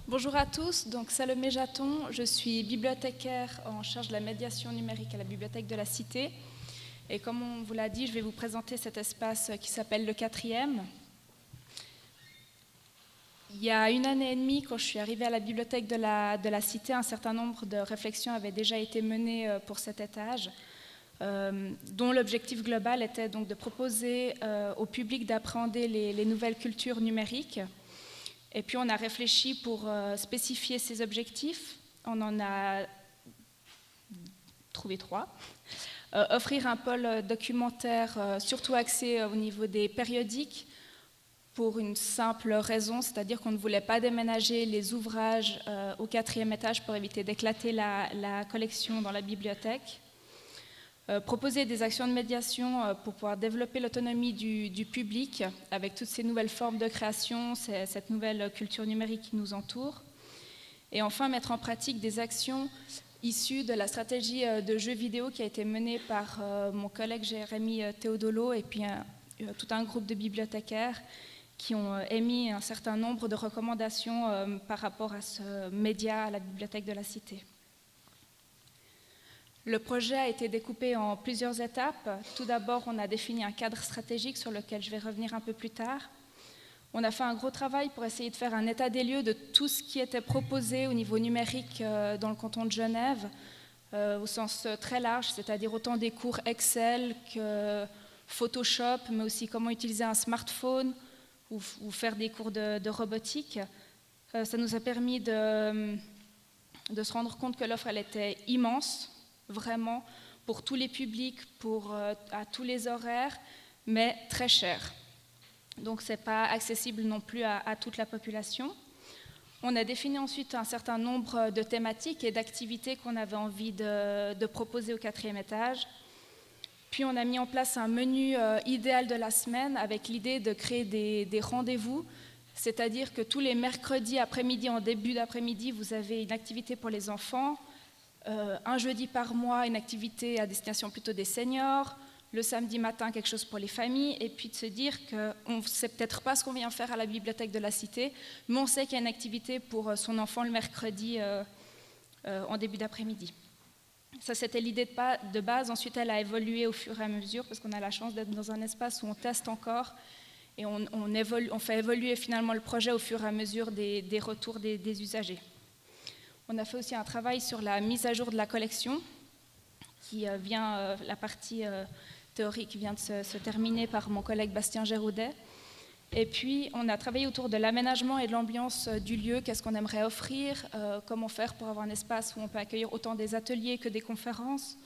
Bonjour à tous, donc Salomé Jaton, je suis bibliothécaire en charge de la médiation numérique à la Bibliothèque de la Cité. Et comme on vous l'a dit, je vais vous présenter cet espace qui s'appelle le 4e. Il y a 1 année et demie, quand je suis arrivée à la Bibliothèque de la Cité, un certain nombre de réflexions avaient déjà été menées pour cet étage, dont l'objectif global était donc de proposer au public d'appréhender les nouvelles cultures numériques. Et puis on a réfléchi pour spécifier ces objectifs. On en a trouvé 3. Offrir un pôle documentaire surtout axé au niveau des périodiques pour une simple raison, c'est-à-dire qu'on ne voulait pas déménager les ouvrages au 4e étage pour éviter d'éclater la collection dans la bibliothèque. Proposer des actions de médiation pour pouvoir développer l'autonomie du public avec toutes ces nouvelles formes de création, cette nouvelle culture numérique qui nous entoure. Et enfin, mettre en pratique des actions issues de la stratégie de jeux vidéo qui a été menée par mon collègue Jérémy Théodolo et puis tout un groupe de bibliothécaires qui ont émis un certain nombre de recommandations par rapport à ce média à la Bibliothèque de la Cité. Le projet a été découpé en plusieurs étapes. Tout d'abord, on a défini un cadre stratégique sur lequel je vais revenir un peu plus tard. On a fait un gros travail pour essayer de faire un état des lieux de tout ce qui était proposé au niveau numérique dans le canton de Genève, au sens très large, c'est-à-dire autant des cours Excel que Photoshop, mais aussi comment utiliser un smartphone ou faire des cours de robotique. Ça nous a permis de se rendre compte que l'offre elle était immense, vraiment, pour tous les publics, à tous les horaires, mais très cher. Donc ce n'est pas accessible non plus à toute la population. On a défini ensuite un certain nombre de thématiques et d'activités qu'on avait envie de proposer au 4e étage. Puis on a mis en place un menu idéal de la semaine avec l'idée de créer des rendez-vous, c'est-à-dire que tous les mercredis après-midi, en début d'après-midi, vous avez une activité pour les enfants, un jeudi par mois, une activité à destination plutôt des seniors, le samedi matin, quelque chose pour les familles, et puis de se dire qu'on ne sait peut-être pas ce qu'on vient faire à la Bibliothèque de la Cité, mais on sait qu'il y a une activité pour son enfant le mercredi en début d'après-midi. Ça, c'était l'idée de base. Ensuite, elle a évolué au fur et à mesure, parce qu'on a la chance d'être dans un espace où on teste encore, et on fait évoluer finalement le projet au fur et à mesure des retours des usagers. On a fait aussi un travail sur la mise à jour de la collection, la partie théorique vient de se terminer par mon collègue Bastien Géroudet. Et puis, on a travaillé autour de l'aménagement et de l'ambiance du lieu, qu'est-ce qu'on aimerait offrir, comment faire pour avoir un espace où on peut accueillir autant des ateliers que des conférences,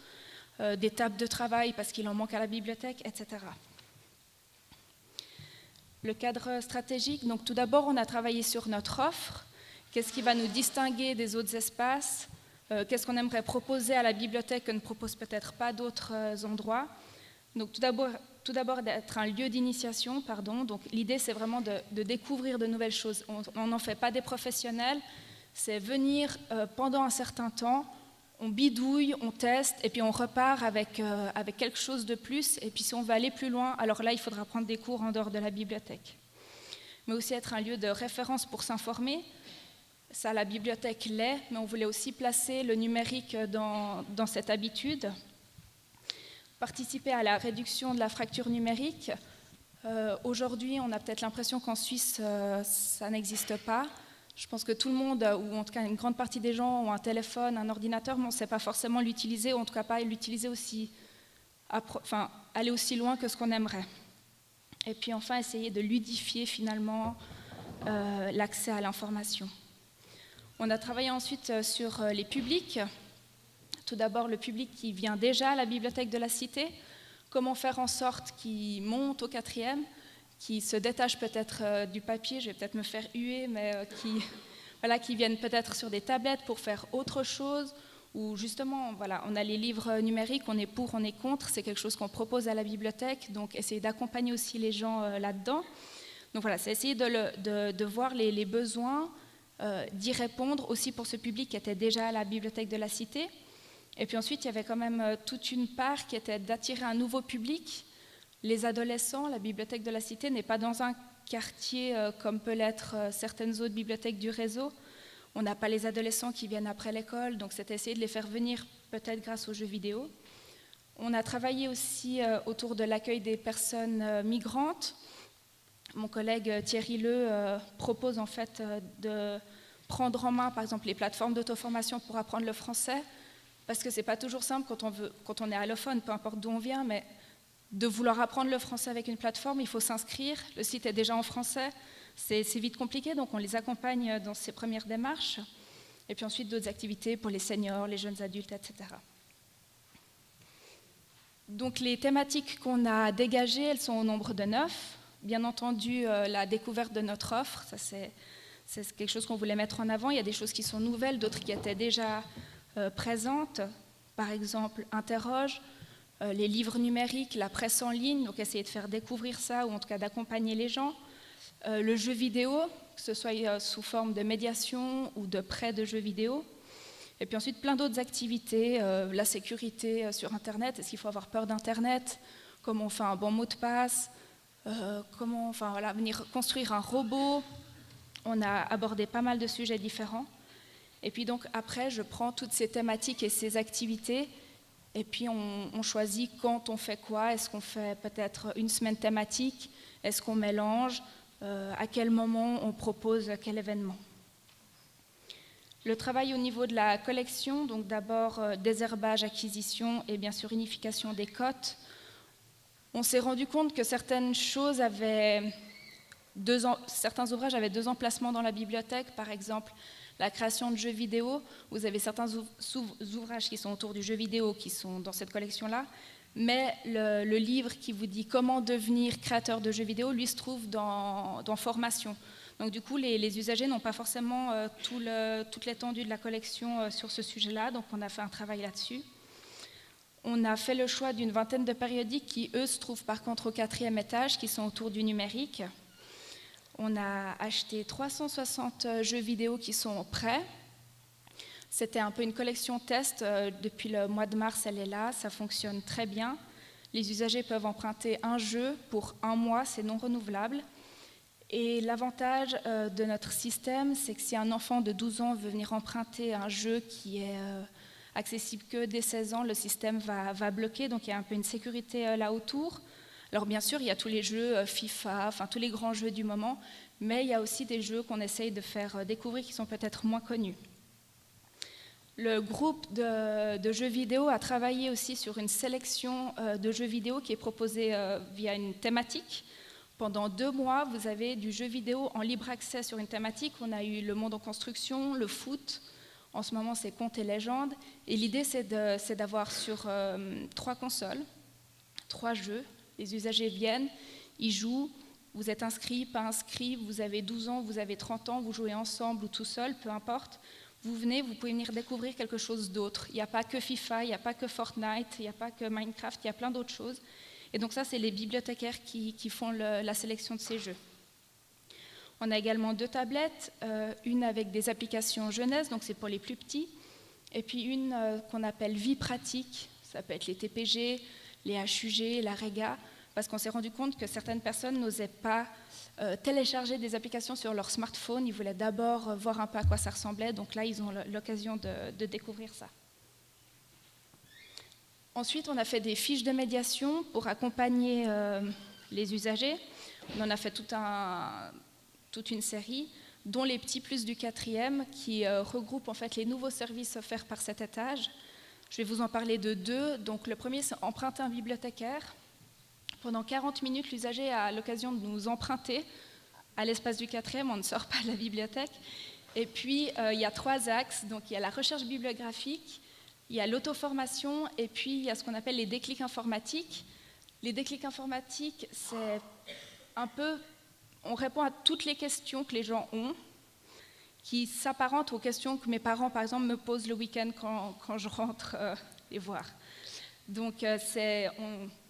des tables de travail parce qu'il en manque à la bibliothèque, etc. Le cadre stratégique, donc tout d'abord, on a travaillé sur notre offre. Qu'est-ce qui va nous distinguer des autres espaces? Qu'est-ce qu'on aimerait proposer à la bibliothèque que ne proposent peut-être pas d'autres endroits? Donc tout d'abord d'être un lieu d'initiation, Donc l'idée c'est vraiment de découvrir de nouvelles choses. On n'en fait pas des professionnels, c'est venir pendant un certain temps, on bidouille, on teste et puis on repart avec quelque chose de plus. Et puis si on veut aller plus loin, alors là il faudra prendre des cours en dehors de la bibliothèque. Mais aussi être un lieu de référence pour s'informer. Ça, la bibliothèque l'est, mais on voulait aussi placer le numérique dans cette habitude. Participer à la réduction de la fracture numérique. Aujourd'hui, on a peut-être l'impression qu'en Suisse, ça n'existe pas. Je pense que tout le monde, ou en tout cas une grande partie des gens, ont un téléphone, un ordinateur, mais on ne sait pas forcément l'utiliser, ou en tout cas pas l'utiliser aller aussi loin que ce qu'on aimerait. Et puis enfin, essayer de ludifier finalement l'accès à l'information. On a travaillé ensuite sur les publics. Tout d'abord, le public qui vient déjà à la Bibliothèque de la Cité. Comment faire en sorte qu'il monte au 4e, qu'il se détache peut-être du papier, je vais peut-être me faire huer, mais qui viennent peut-être sur des tablettes pour faire autre chose. Ou justement, on a les livres numériques, on est pour, on est contre. C'est quelque chose qu'on propose à la bibliothèque, donc essayer d'accompagner aussi les gens là-dedans. Donc voilà, c'est essayer de voir les besoins, d'y répondre aussi pour ce public qui était déjà à la Bibliothèque de la Cité. Et puis ensuite, il y avait quand même toute une part qui était d'attirer un nouveau public. Les adolescents, la Bibliothèque de la Cité n'est pas dans un quartier comme peut l'être certaines autres bibliothèques du réseau. On n'a pas les adolescents qui viennent après l'école, donc c'est essayer de les faire venir peut-être grâce aux jeux vidéo. On a travaillé aussi autour de l'accueil des personnes migrantes. Mon collègue Thierry Leu propose en fait de prendre en main par exemple les plateformes d'auto-formation pour apprendre le français, parce que c'est pas toujours simple quand on est allophone, peu importe d'où on vient, mais de vouloir apprendre le français avec une plateforme, il faut s'inscrire, le site est déjà en français, c'est vite compliqué, donc on les accompagne dans ces premières démarches, et puis ensuite d'autres activités pour les seniors, les jeunes adultes, etc. Donc les thématiques qu'on a dégagées, elles sont au nombre de 9. Bien entendu, la découverte de notre offre, ça c'est quelque chose qu'on voulait mettre en avant. Il y a des choses qui sont nouvelles, d'autres qui étaient déjà présentes. Par exemple, Interroge, les livres numériques, la presse en ligne, donc essayer de faire découvrir ça, ou en tout cas d'accompagner les gens. Le jeu vidéo, que ce soit sous forme de médiation ou de prêt de jeux vidéo. Et puis ensuite, plein d'autres activités, la sécurité sur Internet, est-ce qu'il faut avoir peur d'Internet, comment on fait un bon mot de passe, comment venir construire un robot. On a abordé pas mal de sujets différents. Et puis donc après, je prends toutes ces thématiques et ces activités, et puis on choisit quand on fait quoi. Est-ce qu'on fait peut-être une semaine thématique? Est-ce qu'on mélange? À quel moment on propose quel événement? Le travail au niveau de la collection, donc d'abord désherbage, acquisition et bien sûr unification des cotes. On s'est rendu compte que certaines choses certains ouvrages avaient 2 emplacements dans la bibliothèque, par exemple la création de jeux vidéo. Vous avez certains ouvrages qui sont autour du jeu vidéo qui sont dans cette collection-là, mais le livre qui vous dit comment devenir créateur de jeux vidéo, lui se trouve dans formation. Donc du coup, les usagers n'ont pas forcément toute l'étendue de la collection sur ce sujet-là, donc on a fait un travail là-dessus. On a fait le choix d'une vingtaine de périodiques qui, eux, se trouvent par contre au 4e étage, qui sont autour du numérique. On a acheté 360 jeux vidéo qui sont prêts. C'était un peu une collection test. Depuis le mois de mars, elle est là, ça fonctionne très bien. Les usagers peuvent emprunter un jeu pour 1 mois, c'est non renouvelable. Et l'avantage de notre système, c'est que si un enfant de 12 ans veut venir emprunter un jeu qui est accessible que dès 16 ans, le système va bloquer, donc il y a un peu une sécurité là autour. Alors bien sûr, il y a tous les jeux FIFA, enfin tous les grands jeux du moment, mais il y a aussi des jeux qu'on essaye de faire découvrir qui sont peut-être moins connus. Le groupe de jeux vidéo a travaillé aussi sur une sélection de jeux vidéo qui est proposée via une thématique. Pendant 2 mois, vous avez du jeu vidéo en libre accès sur une thématique. On a eu le monde en construction, le foot. En ce moment, c'est Contes et légendes. Et l'idée, c'est d'avoir sur 3 consoles, 3 jeux. Les usagers viennent, ils jouent. Vous êtes inscrit, pas inscrit. Vous avez 12 ans, vous avez 30 ans. Vous jouez ensemble ou tout seul, peu importe. Vous venez, vous pouvez venir découvrir quelque chose d'autre. Il n'y a pas que FIFA, il n'y a pas que Fortnite, il n'y a pas que Minecraft, il y a plein d'autres choses. Et donc ça, c'est les bibliothécaires qui font la sélection de ces jeux. On a également 2 tablettes, une avec des applications jeunesse, donc c'est pour les plus petits, et puis une qu'on appelle Vie pratique, ça peut être les TPG, les HUG, la Rega, parce qu'on s'est rendu compte que certaines personnes n'osaient pas télécharger des applications sur leur smartphone, ils voulaient d'abord voir un peu à quoi ça ressemblait, donc là, ils ont l'occasion de découvrir ça. Ensuite, on a fait des fiches de médiation pour accompagner les usagers. On en a fait toute une série, dont les petits plus du 4e, qui regroupent en fait les nouveaux services offerts par cet étage. Je vais vous en parler de 2. Donc, le premier, c'est emprunter un bibliothécaire. Pendant 40 minutes, l'usager a l'occasion de nous emprunter à l'espace du 4e. On ne sort pas de la bibliothèque. Et puis, il y a 3 axes. Donc, il y a la recherche bibliographique, il y a l'auto-formation et puis il y a ce qu'on appelle les déclics informatiques. Les déclics informatiques, c'est un peu... On répond à toutes les questions que les gens ont, qui s'apparentent aux questions que mes parents, par exemple, me posent le week-end quand je rentre les voir. Donc,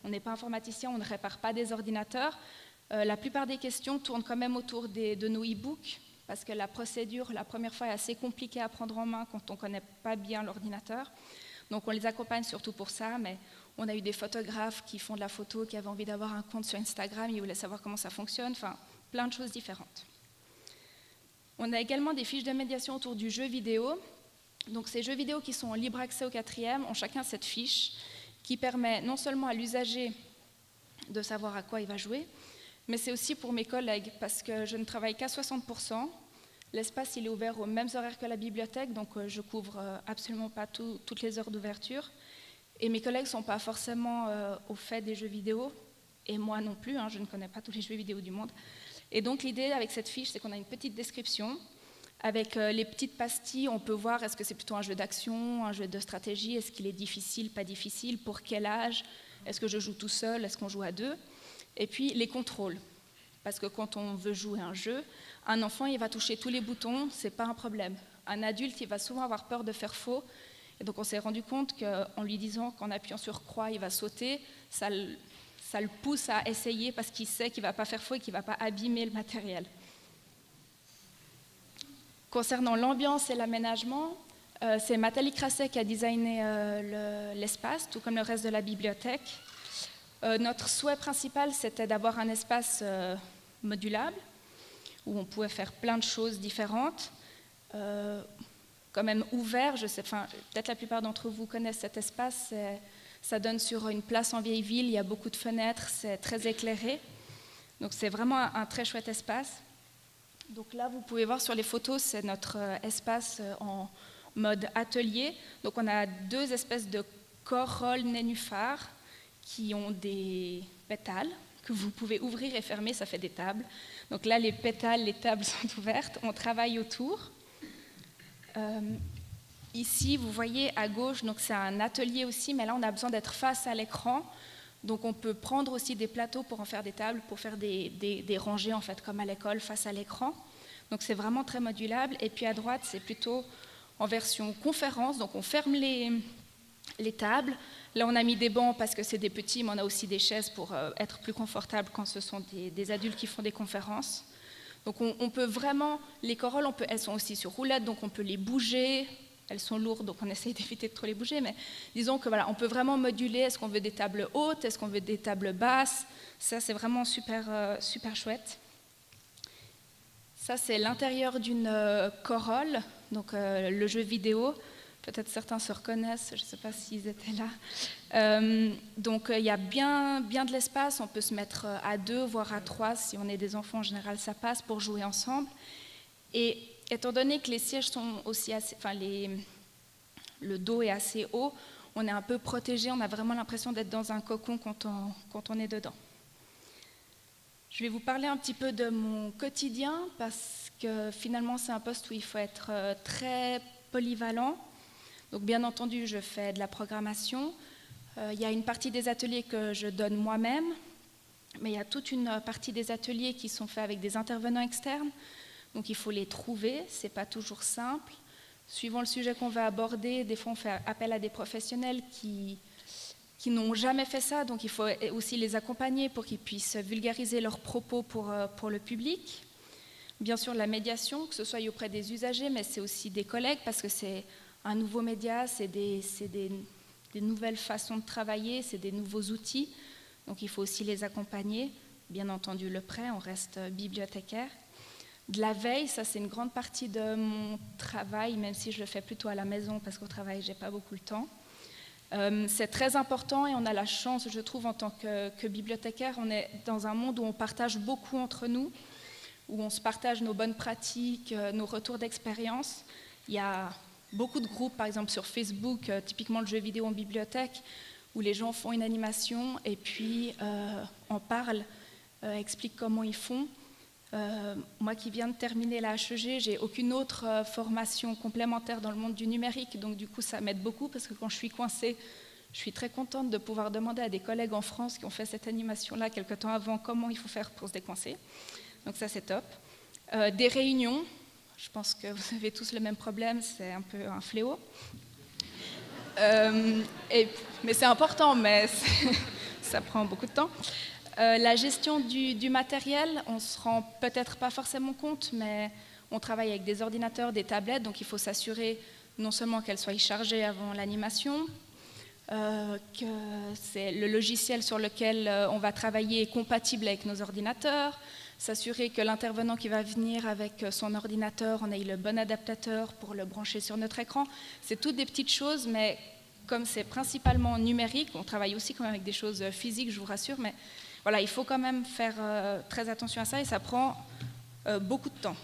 on n'est pas informaticien, on ne répare pas des ordinateurs. La plupart des questions tournent quand même autour de nos e-books, parce que la procédure, la première fois, est assez compliquée à prendre en main quand on ne connaît pas bien l'ordinateur. Donc on les accompagne surtout pour ça, mais on a eu des photographes qui font de la photo, qui avaient envie d'avoir un compte sur Instagram, ils voulaient savoir comment ça fonctionne, enfin, plein de choses différentes. On a également des fiches de médiation autour du jeu vidéo. Donc ces jeux vidéo qui sont en libre accès au 4e ont chacun cette fiche qui permet non seulement à l'usager de savoir à quoi il va jouer, mais c'est aussi pour mes collègues, parce que je ne travaille qu'à 60%. L'espace il est ouvert aux mêmes horaires que la bibliothèque, donc je couvre absolument pas toutes les heures d'ouverture. Et mes collègues ne sont pas forcément au fait des jeux vidéo, et moi non plus, je ne connais pas tous les jeux vidéo du monde. Et donc l'idée avec cette fiche, c'est qu'on a une petite description. Avec les petites pastilles, on peut voir est-ce que c'est plutôt un jeu d'action, un jeu de stratégie, est-ce qu'il est difficile, pas difficile, pour quel âge, est-ce que je joue tout seul, est-ce qu'on joue à deux. Et puis les contrôles, parce que quand on veut jouer un jeu, un enfant il va toucher tous les boutons, c'est pas un problème. Un adulte il va souvent avoir peur de faire faux, et donc on s'est rendu compte qu'en lui disant qu'en appuyant sur croix il va sauter, ça le pousse à essayer parce qu'il sait qu'il ne va pas faire faux et qu'il ne va pas abîmer le matériel. Concernant l'ambiance et l'aménagement, c'est Nathalie Crasset qui a designé l'espace, tout comme le reste de la bibliothèque. Notre souhait principal, c'était d'avoir un espace modulable, où on pouvait faire plein de choses différentes, quand même ouvert. Peut-être la plupart d'entre vous connaissent cet espace. Ça donne sur une place en vieille ville, il y a beaucoup de fenêtres, c'est très éclairé. Donc c'est vraiment un très chouette espace. Donc là, vous pouvez voir sur les photos, c'est notre espace en mode atelier. Donc on a deux espèces de corolles nénuphars qui ont des pétales que vous pouvez ouvrir et fermer, ça fait des tables. Donc là, les pétales, les tables sont ouvertes, on travaille autour. Ici, vous voyez à gauche, donc c'est un atelier aussi, mais là, on a besoin d'être face à l'écran. Donc on peut prendre aussi des plateaux pour en faire des tables, pour faire des rangées, en fait, comme à l'école, face à l'écran. Donc c'est vraiment très modulable. Et puis à droite, c'est plutôt en version conférence, donc on ferme les tables. Là, on a mis des bancs parce que c'est des petits, mais on a aussi des chaises pour être plus confortable quand ce sont des adultes qui font des conférences. Donc on peut vraiment, les corolles, elles sont aussi sur roulettes, donc on peut les bouger. Elles sont lourdes, donc on essaye d'éviter de trop les bouger, mais disons que voilà, on peut vraiment moduler. Est-ce qu'on veut des tables hautes, est-ce qu'on veut des tables basses? Ça, c'est vraiment super, super chouette. Ça, c'est l'intérieur d'une corolle, donc le jeu vidéo. Peut-être certains se reconnaissent, je ne sais pas s'ils étaient là. Donc il y a bien de l'espace, on peut se mettre à 2, voire à 3, si on est des enfants, en général ça passe, pour jouer ensemble. Et étant donné que les sièges sont aussi assez, le dos est assez haut, on est un peu protégé, on a vraiment l'impression d'être dans un cocon quand on est dedans. Je vais vous parler un petit peu de mon quotidien, parce que finalement c'est un poste où il faut être très polyvalent. Donc bien entendu, je fais de la programmation. Il y a une partie des ateliers que je donne moi-même, mais il y a toute une partie des ateliers qui sont faits avec des intervenants externes. Donc il faut les trouver, ce n'est pas toujours simple. Suivant le sujet qu'on va aborder, des fois on fait appel à des professionnels qui n'ont jamais fait ça, donc il faut aussi les accompagner pour qu'ils puissent vulgariser leurs propos pour le public. Bien sûr la médiation, que ce soit auprès des usagers, mais c'est aussi des collègues, parce que c'est un nouveau média, c'est des nouvelles façons de travailler, c'est des nouveaux outils, donc il faut aussi les accompagner. Bien entendu le prêt, on reste bibliothécaire. De la veille, ça c'est une grande partie de mon travail, même si je le fais plutôt à la maison parce qu'au travail j'ai pas beaucoup le temps. C'est très important et on a la chance, je trouve, en tant que bibliothécaire, on est dans un monde où on partage beaucoup entre nous, où on se partage nos bonnes pratiques, nos retours d'expérience. Il y a beaucoup de groupes, par exemple sur Facebook, typiquement le jeu vidéo en bibliothèque, où les gens font une animation et puis en parlent, expliquent comment ils font. Moi qui viens de terminer la HEG, j'ai aucune autre formation complémentaire dans le monde du numérique, donc du coup ça m'aide beaucoup, parce que quand je suis coincée, je suis très contente de pouvoir demander à des collègues en France qui ont fait cette animation-là quelque temps avant comment il faut faire pour se décoincer. Donc ça c'est top. Des réunions, je pense que vous avez tous le même problème, c'est un peu un fléau. Mais c'est important, mais ça prend beaucoup de temps. La gestion du matériel, on ne se rend peut-être pas forcément compte, mais on travaille avec des ordinateurs, des tablettes, donc il faut s'assurer non seulement qu'elles soient chargées avant l'animation. que c'est le logiciel sur lequel on va travailler est compatible avec nos ordinateurs, s'assurer que l'intervenant qui va venir avec son ordinateur, on ait le bon adaptateur pour le brancher sur notre écran. C'est toutes des petites choses, mais comme c'est principalement numérique, on travaille aussi quand même avec des choses physiques, je vous rassure, mais voilà, il faut quand même faire très attention à ça et ça prend beaucoup de temps.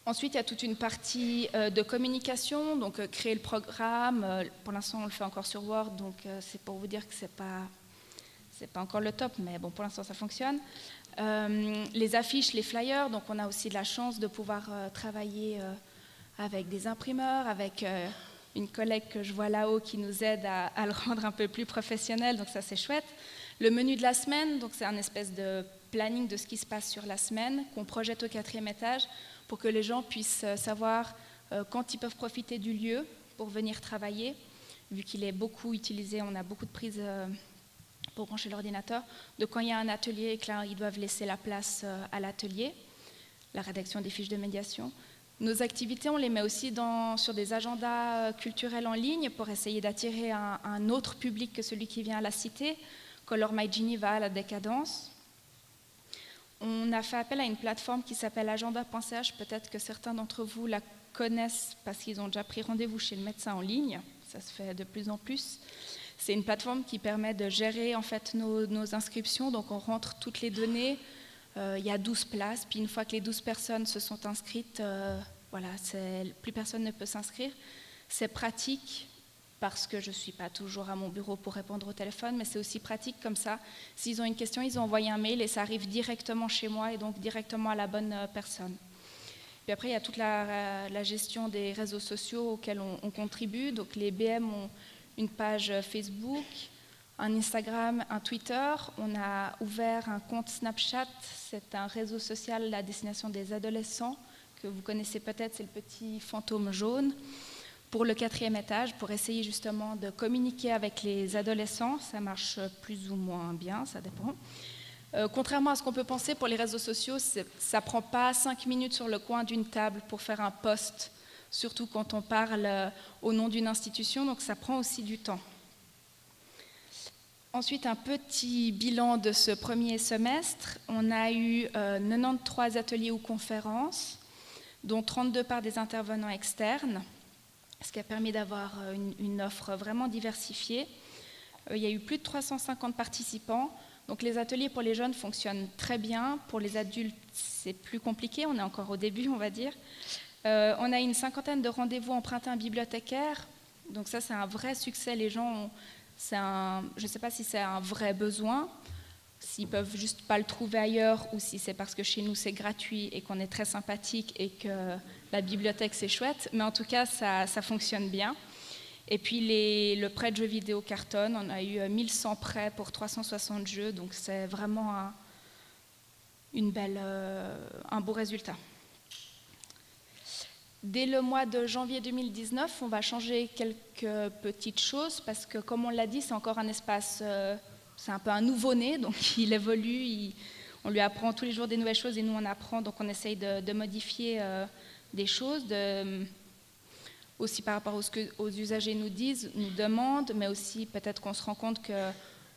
Ensuite, il y a toute une partie de communication, donc créer le programme. Pour l'instant, on le fait encore sur Word, donc c'est pour vous dire que c'est pas encore le top, mais bon, pour l'instant, ça fonctionne. Les affiches, les flyers, donc on a aussi de la chance de pouvoir travailler avec des imprimeurs, avec une collègue que je vois là-haut qui nous aide à le rendre un peu plus professionnel, donc ça c'est chouette. Le menu de la semaine, donc c'est un espèce de planning de ce qui se passe sur la semaine qu'on projette au 4e étage pour que les gens puissent savoir quand ils peuvent profiter du lieu pour venir travailler. Vu qu'il est beaucoup utilisé, on a beaucoup de prises pour brancher l'ordinateur. Donc quand il y a un atelier et que là, ils doivent laisser la place à l'atelier, la rédaction des fiches de médiation. Nos activités, on les met aussi sur des agendas culturels en ligne pour essayer d'attirer un autre public que celui qui vient à la cité. Color My Genie va à la décadence. On a fait appel à une plateforme qui s'appelle agenda.ch. Peut-être que certains d'entre vous la connaissent parce qu'ils ont déjà pris rendez-vous chez le médecin en ligne. Ça se fait de plus en plus. C'est une plateforme qui permet de gérer en fait nos inscriptions. Donc on rentre toutes les données. Il y a 12 places. Puis une fois que les 12 personnes se sont inscrites, voilà, plus personne ne peut s'inscrire. C'est pratique parce que je ne suis pas toujours à mon bureau pour répondre au téléphone, mais c'est aussi pratique comme ça. S'ils ont une question, ils ont envoyé un mail et ça arrive directement chez moi et donc directement à la bonne personne. Puis après, il y a toute la gestion des réseaux sociaux auxquels on contribue. Donc les BM ont une page Facebook, un Instagram, un Twitter. On a ouvert un compte Snapchat, c'est un réseau social à destination des adolescents que vous connaissez peut-être, c'est le petit fantôme jaune. Pour le 4e étage, pour essayer justement de communiquer avec les adolescents. Ça marche plus ou moins bien, ça dépend. Contrairement à ce qu'on peut penser pour les réseaux sociaux, ça ne prend pas 5 minutes sur le coin d'une table pour faire un post, surtout quand on parle au nom d'une institution, donc ça prend aussi du temps. Ensuite, un petit bilan de ce premier semestre. On a eu 93 ateliers ou conférences, dont 32 par des intervenants externes, ce qui a permis d'avoir une offre vraiment diversifiée. Il y a eu plus de 350 participants. Donc les ateliers pour les jeunes fonctionnent très bien. Pour les adultes, c'est plus compliqué. On est encore au début, on va dire. On a une 50aine de rendez-vous empruntés à un bibliothécaire. Donc ça, c'est un vrai succès. Les gens, je ne sais pas si c'est un vrai besoin, s'ils peuvent juste pas le trouver ailleurs ou si c'est parce que chez nous c'est gratuit et qu'on est très sympathique et que la bibliothèque c'est chouette, mais en tout cas ça fonctionne bien. Et puis le prêt de jeux vidéo cartonne, on a eu 1100 prêts pour 360 jeux, donc c'est vraiment un beau résultat. Dès le mois de janvier 2019, on va changer quelques petites choses parce que comme on l'a dit, c'est encore un espace... c'est un peu un nouveau-né, donc il évolue, on lui apprend tous les jours des nouvelles choses et nous on apprend, donc on essaye de modifier des choses, aussi par rapport à ce que aux usagers nous disent, nous demandent, mais aussi peut-être qu'on se rend compte que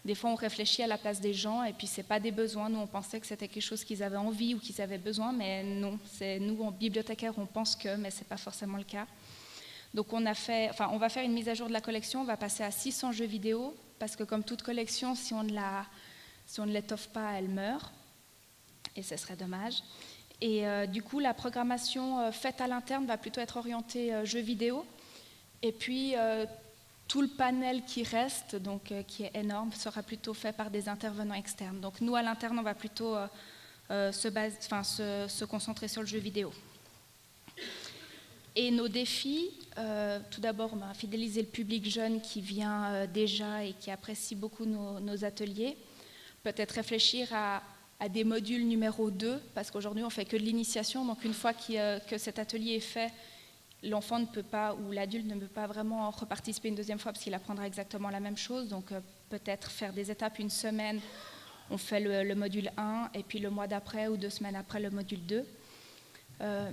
des fois on réfléchit à la place des gens et puis c'est pas des besoins, nous on pensait que c'était quelque chose qu'ils avaient envie ou qu'ils avaient besoin, mais non, c'est nous en bibliothécaire on pense que, mais c'est pas forcément le cas. Donc on va faire une mise à jour de la collection, on va passer à 600 jeux vidéo, parce que comme toute collection, si on ne l'étoffe pas, elle meurt, et ce serait dommage. Et du coup, la programmation faite à l'interne va plutôt être orientée jeux vidéo, et puis tout le panel qui reste, donc qui est énorme, sera plutôt fait par des intervenants externes. Donc nous, à l'interne, on va plutôt se concentrer sur le jeu vidéo. Et nos défis, tout d'abord, fidéliser le public jeune qui vient déjà et qui apprécie beaucoup nos ateliers. Peut-être réfléchir à des modules numéro 2, parce qu'aujourd'hui, on ne fait que de l'initiation. Donc, une fois que cet atelier est fait, l'enfant ne peut pas, ou l'adulte ne peut pas vraiment reparticiper une deuxième fois parce qu'il apprendra exactement la même chose. Donc, peut-être faire des étapes, une semaine, on fait le module 1, et puis le mois d'après ou 2 semaines après, le module 2.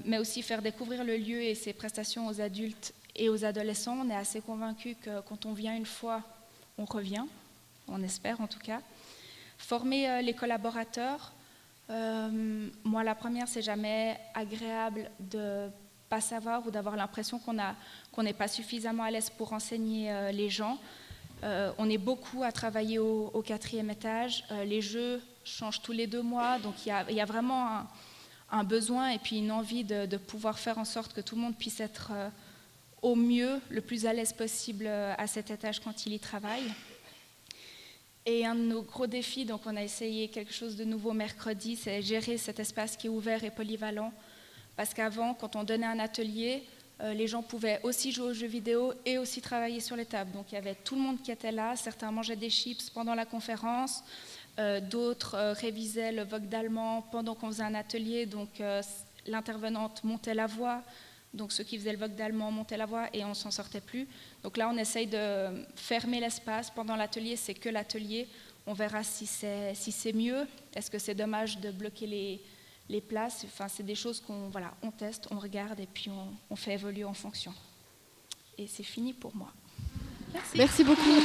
Mais aussi faire découvrir le lieu et ses prestations aux adultes Et aux adolescents, on est assez convaincus que quand on vient une fois, on revient, on espère en tout cas. Former les collaborateurs, moi la première, c'est jamais agréable de pas savoir ou d'avoir l'impression qu'on n'est pas suffisamment à l'aise pour enseigner les gens. On est beaucoup à travailler au 4e étage. Les jeux changent tous les 2 mois, donc il y a vraiment un besoin et puis une envie de pouvoir faire en sorte que tout le monde puisse être au mieux, le plus à l'aise possible à cet étage quand il y travaille. Et un de nos gros défis, donc on a essayé quelque chose de nouveau mercredi, c'est gérer cet espace qui est ouvert et polyvalent. Parce qu'avant, quand on donnait un atelier, les gens pouvaient aussi jouer aux jeux vidéo et aussi travailler sur les tables. Donc il y avait tout le monde qui était là, certains mangeaient des chips pendant la conférence, d'autres révisaient le vogue d'allemand pendant qu'on faisait un atelier, donc l'intervenante montait la voix, donc ceux qui faisaient le vogue d'allemand montaient la voix et on ne s'en sortait plus. Donc là on essaye de fermer l'espace, pendant l'atelier c'est que l'atelier, on verra si c'est mieux, est-ce que c'est dommage de bloquer les places, enfin, c'est des choses on teste, on regarde et puis on fait évoluer en fonction. Et c'est fini pour moi. Merci beaucoup.